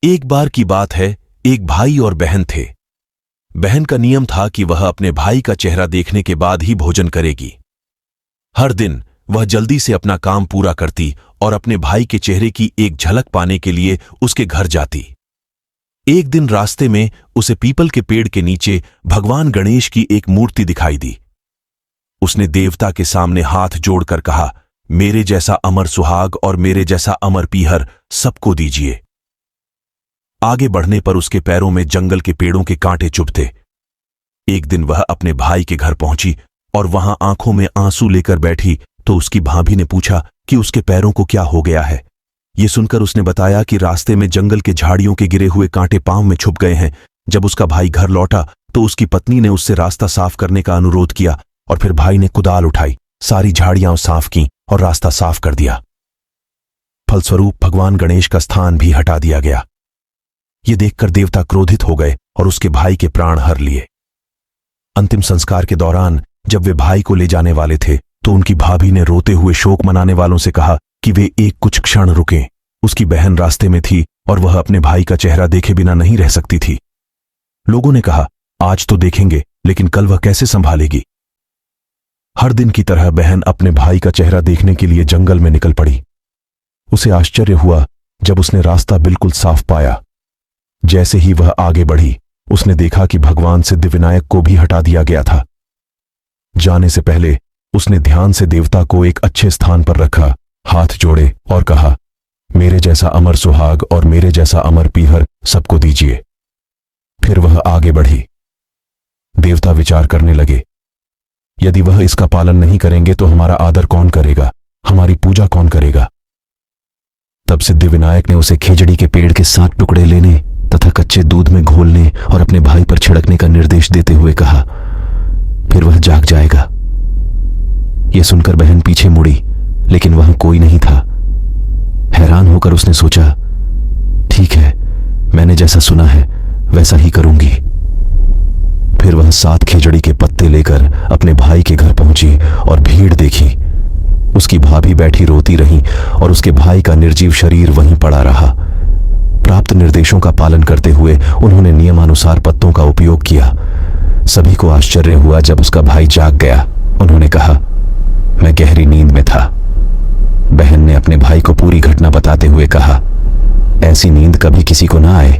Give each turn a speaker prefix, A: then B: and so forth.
A: एक बार की बात है, एक भाई और बहन थे। बहन का नियम था कि वह अपने भाई का चेहरा देखने के बाद ही भोजन करेगी। हर दिन वह जल्दी से अपना काम पूरा करती और अपने भाई के चेहरे की एक झलक पाने के लिए उसके घर जाती। एक दिन रास्ते में उसे पीपल के पेड़ के नीचे भगवान गणेश की एक मूर्ति दिखाई दी। उसने देवता के सामने हाथ जोड़कर कहा, मेरे जैसा अमर सुहाग और मेरे जैसा अमर पीहर सबको दीजिए। आगे बढ़ने पर उसके पैरों में जंगल के पेड़ों के कांटे चुभते। एक दिन वह अपने भाई के घर पहुंची और वहां आंखों में आंसू लेकर बैठी तो उसकी भाभी ने पूछा कि उसके पैरों को क्या हो गया है। ये सुनकर उसने बताया कि रास्ते में जंगल के झाड़ियों के गिरे हुए कांटे पांव में छुप गए हैं। जब उसका भाई घर लौटा तो उसकी पत्नी ने उससे रास्ता साफ करने का अनुरोध किया और फिर भाई ने कुदाल उठाई, सारी झाड़ियां साफ की और रास्ता साफ कर दिया। फलस्वरूप भगवान गणेश का स्थान भी हटा दिया गया। ये देखकर देवता क्रोधित हो गए और उसके भाई के प्राण हर लिए। अंतिम संस्कार के दौरान जब वे भाई को ले जाने वाले थे तो उनकी भाभी ने रोते हुए शोक मनाने वालों से कहा कि वे एक कुछ क्षण रुकें। उसकी बहन रास्ते में थी और वह अपने भाई का चेहरा देखे बिना नहीं रह सकती थी। लोगों ने कहा, आज तो देखेंगे, लेकिन कल वह कैसे संभालेगी। हर दिन की तरह बहन अपने भाई का चेहरा देखने के लिए जंगल में निकल पड़ी। उसे आश्चर्य हुआ जब उसने रास्ता बिल्कुल साफ पाया। जैसे ही वह आगे बढ़ी, उसने देखा कि भगवान सिद्धिविनायक को भी हटा दिया गया था। जाने से पहले उसने ध्यान से देवता को एक अच्छे स्थान पर रखा, हाथ जोड़े और कहा, मेरे जैसा अमर सुहाग और मेरे जैसा अमर पीहर सबको दीजिए। फिर वह आगे बढ़ी। देवता विचार करने लगे, यदि वह इसका पालन नहीं करेंगे तो हमारा आदर कौन करेगा, हमारी पूजा कौन करेगा। तब सिद्धिविनायक ने उसे खेजड़ी के पेड़ के 7 टुकड़े लेने तथा कच्चे दूध में घोलने और अपने भाई पर छिड़कने का निर्देश देते हुए कहा, फिर वह जाग जाएगा। यह सुनकर बहन पीछे मुड़ी, लेकिन वहां कोई नहीं था। हैरान होकर उसने सोचा, ठीक है, मैंने जैसा सुना है वैसा ही करूंगी। फिर वह 7 खेजड़ी के पत्ते लेकर अपने भाई के घर पहुंची और भीड़ देखी। उसकी भाभी बैठी रोती रही और उसके भाई का निर्जीव शरीर वहीं पड़ा रहा। प्राप्त निर्देशों का पालन करते हुए उन्होंने नियमानुसार पत्तों का उपयोग किया। सभी को आश्चर्य हुआ जब उसका भाई जाग गया। उन्होंने कहा, मैं गहरी नींद में था। बहन ने अपने भाई को पूरी घटना बताते हुए कहा, ऐसी नींद कभी किसी को ना आए।